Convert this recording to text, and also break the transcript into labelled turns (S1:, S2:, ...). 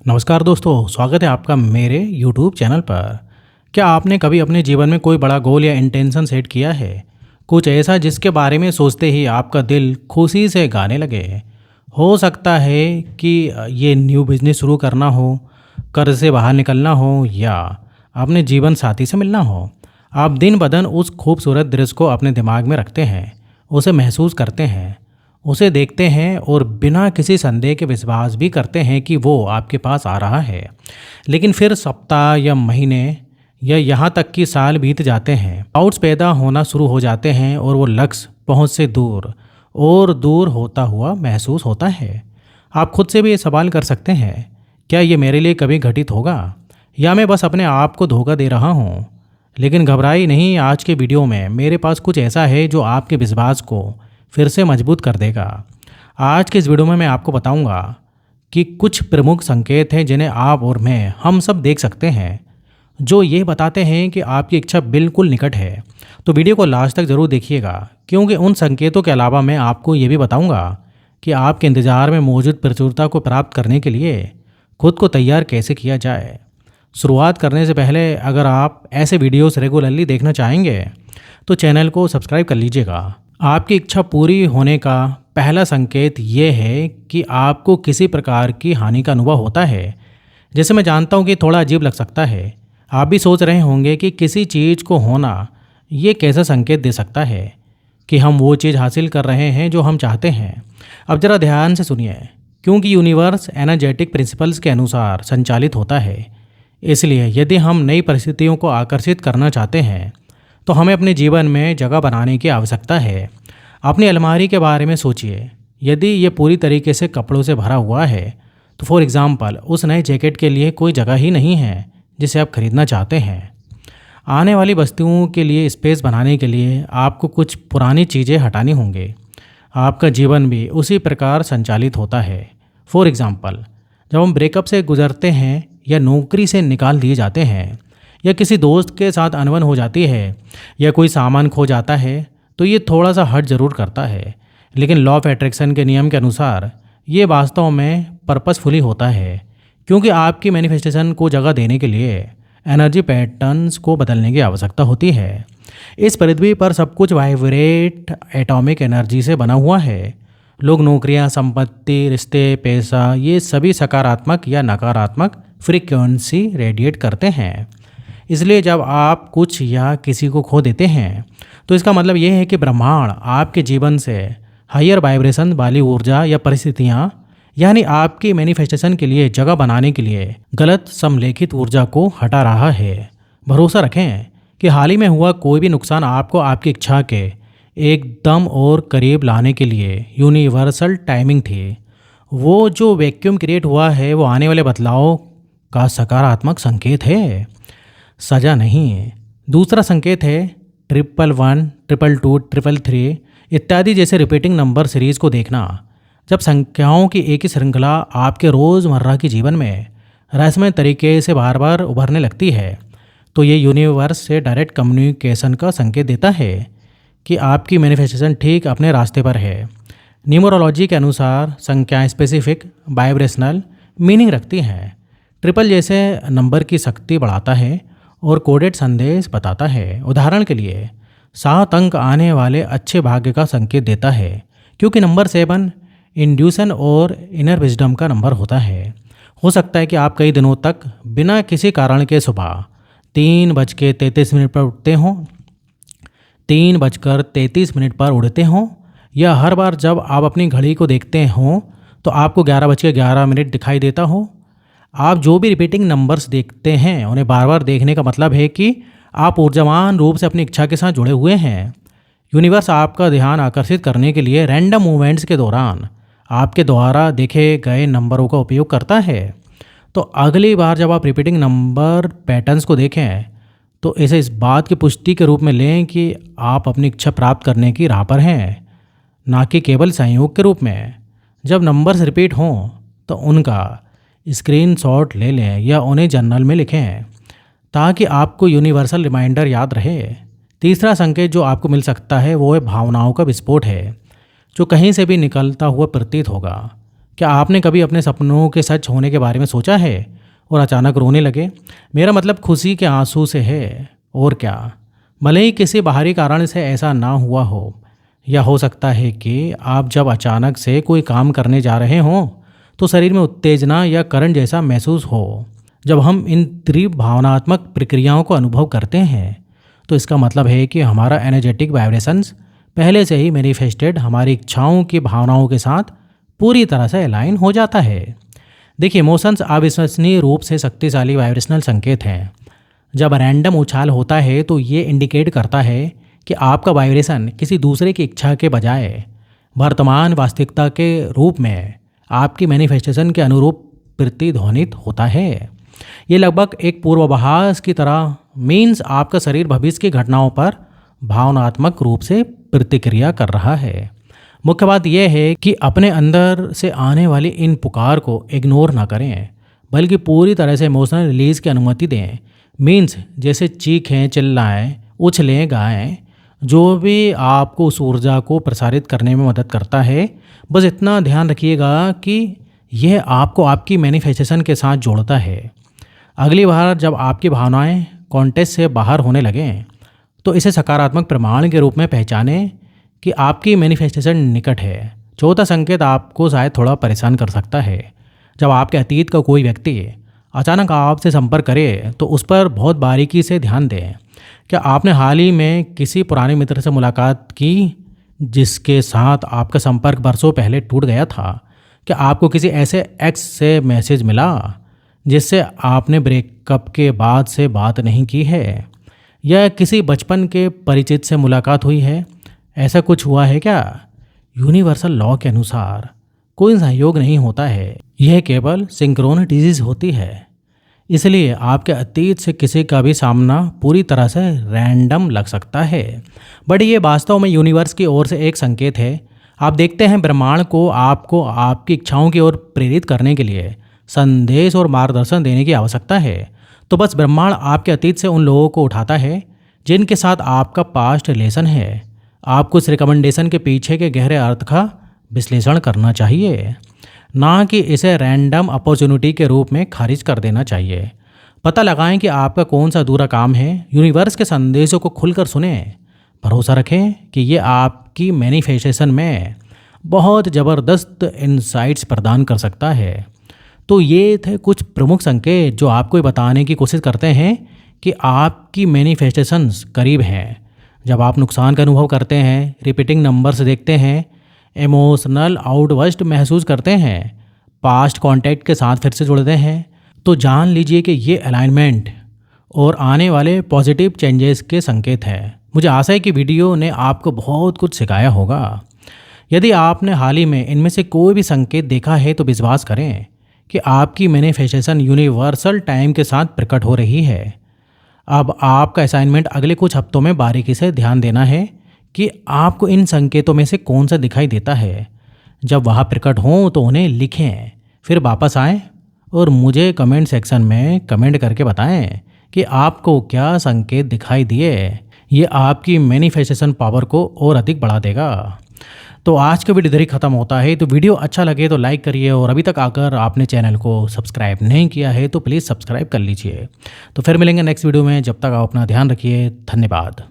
S1: नमस्कार दोस्तों, स्वागत है आपका मेरे YouTube चैनल पर। क्या आपने कभी अपने जीवन में कोई बड़ा गोल या इंटेंशन सेट किया है? कुछ ऐसा जिसके बारे में सोचते ही आपका दिल खुशी से गाने लगे। हो सकता है कि ये न्यू बिजनेस शुरू करना हो, कर्ज से बाहर निकलना हो या अपने जीवन साथी से मिलना हो। आप दिन ब दिन उस खूबसूरत दृश्य को अपने दिमाग में रखते हैं, उसे महसूस करते हैं, उसे देखते हैं और बिना किसी संदेह के विश्वास भी करते हैं कि वो आपके पास आ रहा है। लेकिन फिर सप्ताह या महीने या यहाँ तक कि साल बीत जाते हैं, डाउट्स पैदा होना शुरू हो जाते हैं और वो लक्ष्य पहुँच से दूर और दूर होता हुआ महसूस होता है। आप खुद से भी ये सवाल कर सकते हैं, क्या ये मेरे लिए कभी घटित होगा या मैं बस अपने आप को धोखा दे रहा हूँ? लेकिन घबराई नहीं, आज के वीडियो में मेरे पास कुछ ऐसा है जो आपके विश्वास को फिर से मजबूत कर देगा। आज के इस वीडियो में मैं आपको बताऊंगा कि कुछ प्रमुख संकेत हैं जिन्हें आप और मैं हम सब देख सकते हैं, जो ये बताते हैं कि आपकी इच्छा बिल्कुल निकट है। तो वीडियो को लास्ट तक ज़रूर देखिएगा, क्योंकि उन संकेतों के अलावा मैं आपको ये भी बताऊंगा कि आपके इंतज़ार में मौजूद प्रचुरता को प्राप्त करने के लिए खुद को तैयार कैसे किया जाए। शुरुआत करने से पहले अगर आप ऐसे वीडियोस रेगुलरली देखना चाहेंगे तो चैनल को सब्सक्राइब कर लीजिएगा। आपकी इच्छा पूरी होने का पहला संकेत ये है कि आपको किसी प्रकार की हानि का अनुभव होता है। जैसे मैं जानता हूँ कि थोड़ा अजीब लग सकता है, आप भी सोच रहे होंगे कि किसी चीज़ को होना ये कैसा संकेत दे सकता है कि हम वो चीज़ हासिल कर रहे हैं जो हम चाहते हैं। अब ज़रा ध्यान से सुनिए, क्योंकि यूनिवर्स एनर्जेटिक प्रिंसिपल्स के अनुसार संचालित होता है। इसलिए यदि हम नई परिस्थितियों को आकर्षित करना चाहते हैं तो हमें अपने जीवन में जगह बनाने की आवश्यकता है। अपनी अलमारी के बारे में सोचिए, यदि ये पूरी तरीके से कपड़ों से भरा हुआ है तो फॉर एग्ज़ाम्पल उस नए जैकेट के लिए कोई जगह ही नहीं है जिसे आप खरीदना चाहते हैं। आने वाली वस्तुओं के लिए स्पेस बनाने के लिए आपको कुछ पुरानी चीज़ें हटानी होंगी। आपका जीवन भी उसी प्रकार संचालित होता है। फॉर एग्ज़ाम्पल, जब हम ब्रेकअप से गुजरते हैं या नौकरी से निकाल दिए जाते हैं या किसी दोस्त के साथ अनबन हो जाती है या कोई सामान खो जाता है, तो ये थोड़ा सा हर्ट ज़रूर करता है। लेकिन लॉ ऑफ अट्रैक्शन के नियम के अनुसार ये वास्तव में पर्पसफुली होता है, क्योंकि आपकी मैनिफेस्टेशन को जगह देने के लिए एनर्जी पैटर्न्स को बदलने की आवश्यकता होती है। इस पृथ्वी पर सब कुछ वाइब्रेट एटॉमिक एनर्जी से बना हुआ है। लोग, नौकरियां, संपत्ति, रिश्ते, पैसा, ये सभी सकारात्मक या नकारात्मक फ्रीक्वेंसी रेडिएट करते हैं। इसलिए जब आप कुछ या किसी को खो देते हैं तो इसका मतलब ये है कि ब्रह्मांड आपके जीवन से हायर वाइब्रेशन वाली ऊर्जा या परिस्थितियाँ, यानी आपकी मैनिफेस्टेशन के लिए जगह बनाने के लिए गलत समलेखित ऊर्जा को हटा रहा है। भरोसा रखें कि हाल ही में हुआ कोई भी नुकसान आपको आपकी इच्छा के एकदम और करीब लाने के लिए यूनिवर्सल टाइमिंग थी। वो जो वैक्यूम क्रिएट हुआ है वो आने वाले बदलाव का सकारात्मक संकेत है, सजा नहीं है। दूसरा संकेत है 111, 222, 333 इत्यादि जैसे रिपीटिंग नंबर सीरीज को देखना। जब संख्याओं की एक ही श्रृंखला आपके रोज़मर्रा के जीवन में रहस्यमय तरीके से बार बार उभरने लगती है तो ये यूनिवर्स से डायरेक्ट कम्युनिकेशन का संकेत देता है कि आपकी मैनिफेस्टेशन ठीक अपने रास्ते पर है। न्यूमरोलॉजी के अनुसार संख्याएं स्पेसिफिक वाइब्रेशनल मीनिंग रखती हैं। ट्रिपल जैसे नंबर की शक्ति बढ़ाता है और कोडेड संदेश बताता है। उदाहरण के लिए 7 अंक आने वाले अच्छे भाग्य का संकेत देता है, क्योंकि नंबर 7 इंड्यूशन और इनर विजडम का नंबर होता है। हो सकता है कि आप कई दिनों तक बिना किसी कारण के सुबह 3:33 पर उठते हों, 3:33 पर उड़ते हों, या हर बार जब आप अपनी घड़ी को देखते हों तो आपको 11:11 दिखाई देता हो। आप जो भी रिपीटिंग नंबर्स देखते हैं उन्हें बार बार देखने का मतलब है कि आप ऊर्जावान रूप से अपनी इच्छा के साथ जुड़े हुए हैं। यूनिवर्स आपका ध्यान आकर्षित करने के लिए रैंडम मूवमेंट्स के दौरान आपके द्वारा देखे गए नंबरों का उपयोग करता है। तो अगली बार जब आप रिपीटिंग नंबर पैटर्न्स को देखें तो इसे इस बात की पुष्टि के रूप में लें कि आप अपनी इच्छा प्राप्त करने की राह पर हैं, ना कि केवल संयोग के रूप में। जब नंबर्स रिपीट हों तो उनका स्क्रीनशॉट ले लें या उन्हें जर्नल में लिखें ताकि आपको यूनिवर्सल रिमाइंडर याद रहे। तीसरा संकेत जो आपको मिल सकता है वो है भावनाओं का विस्फोट है, जो कहीं से भी निकलता हुआ प्रतीत होगा। क्या आपने कभी अपने सपनों के सच होने के बारे में सोचा है और अचानक रोने लगे? मेरा मतलब खुशी के आंसू से है, और क्या। भले ही किसी बाहरी कारण से ऐसा ना हुआ हो, या हो सकता है कि आप जब अचानक से कोई काम करने जा रहे हों तो शरीर में उत्तेजना या करंट जैसा महसूस हो। जब हम इन तीव्र भावनात्मक प्रक्रियाओं को अनुभव करते हैं तो इसका मतलब है कि हमारा एनर्जेटिक वाइब्रेशंस पहले से ही मैनिफेस्टेड हमारी इच्छाओं की भावनाओं के साथ पूरी तरह से अलाइन हो जाता है। देखिए, इमोशंस अविश्वसनीय रूप से शक्तिशाली वाइब्रेशनल संकेत हैं। जब रैंडम उछाल होता है तो ये इंडिकेट करता है कि आपका वाइब्रेशन किसी दूसरे की इच्छा के बजाय वर्तमान वास्तविकता के रूप में आपकी मैनिफेस्टेशन के अनुरूप प्रतिध्वनित होता है। ये लगभग एक पूर्वाभास की तरह मीन्स आपका शरीर भविष्य की घटनाओं पर भावनात्मक रूप से प्रतिक्रिया कर रहा है। मुख्य बात यह है कि अपने अंदर से आने वाली इन पुकार को इग्नोर ना करें, बल्कि पूरी तरह से इमोशनल रिलीज की अनुमति दें। मीन्स जैसे चीखें, चिल्लाएं, उछलें, गाएं, जो भी आपको उस ऊर्जा को प्रसारित करने में मदद करता है। बस इतना ध्यान रखिएगा कि यह आपको आपकी मैनिफेस्टेशन के साथ जोड़ता है। अगली बार जब आपकी भावनाएं कॉन्टेस्ट से बाहर होने लगें तो इसे सकारात्मक प्रमाण के रूप में पहचानें कि आपकी मैनिफेस्टेशन निकट है। चौथा संकेत आपको शायद थोड़ा परेशान कर सकता है। जब आपके अतीत का कोई व्यक्ति अचानक आपसे संपर्क करे तो उस पर बहुत बारीकी से ध्यान दें। क्या आपने हाल ही में किसी पुराने मित्र से मुलाकात की जिसके साथ आपका संपर्क बरसों पहले टूट गया था? क्या आपको किसी ऐसे एक्स से मैसेज मिला जिससे आपने ब्रेकअप के बाद से बात नहीं की है? या किसी बचपन के परिचित से मुलाकात हुई है? ऐसा कुछ हुआ है क्या? यूनिवर्सल लॉ के अनुसार कोई संयोग नहीं होता है, यह केवल सिंक्रोनिटीज होती है। इसलिए आपके अतीत से किसी का भी सामना पूरी तरह से रैंडम लग सकता है, बट ये वास्तव में यूनिवर्स की ओर से एक संकेत है। आप देखते हैं, ब्रह्मांड को आपको आपकी इच्छाओं की ओर प्रेरित करने के लिए संदेश और मार्गदर्शन देने की आवश्यकता है। तो बस ब्रह्मांड आपके अतीत से उन लोगों को उठाता है जिनके साथ आपका पास्ट रिलेशन है। आपको इस रिकमेंडेशन के पीछे के गहरे अर्थ का विश्लेषण करना चाहिए, ना कि इसे रैंडम अपॉर्चुनिटी के रूप में खारिज कर देना चाहिए। पता लगाएं कि आपका कौन सा अधूरा काम है। यूनिवर्स के संदेशों को खुलकर सुने। भरोसा रखें कि ये आपकी मैनिफेस्टेशन में बहुत ज़बरदस्त इनसाइट्स प्रदान कर सकता है। तो ये थे कुछ प्रमुख संकेत जो आपको बताने की कोशिश करते हैं कि आपकी मैनिफेस्टेशंस करीब हैं। जब आप नुकसान का अनुभव करते हैं, रिपीटिंग नंबर्स देखते हैं, इमोशनल आउटबर्स्ट महसूस करते हैं, पास्ट कांटेक्ट के साथ फिर से जुड़ते हैं, तो जान लीजिए कि ये अलाइनमेंट और आने वाले पॉजिटिव चेंजेस के संकेत हैं। मुझे आशा है कि वीडियो ने आपको बहुत कुछ सिखाया होगा। यदि आपने हाल ही में इनमें से कोई भी संकेत देखा है तो विश्वास करें कि आपकी मैनिफेस्टेशन यूनिवर्सल टाइम के साथ प्रकट हो रही है। अब आपका असाइनमेंट अगले कुछ हफ्तों में बारीकी से ध्यान देना है कि आपको इन संकेतों में से कौन सा दिखाई देता है। जब वह प्रकट हों तो उन्हें लिखें, फिर वापस आएं और मुझे कमेंट सेक्शन में कमेंट करके बताएं कि आपको क्या संकेत दिखाई दिए। ये आपकी मैनिफेस्टेशन पावर को और अधिक बढ़ा देगा। तो आज का वीडियो इधर ही खत्म होता है। तो वीडियो अच्छा लगे तो लाइक करिए, और अभी तक अगर आपने चैनल को सब्सक्राइब नहीं किया है तो प्लीज़ सब्सक्राइब कर लीजिए। तो फिर मिलेंगे नेक्स्ट वीडियो में। जब तक आप अपना ध्यान रखिए। धन्यवाद।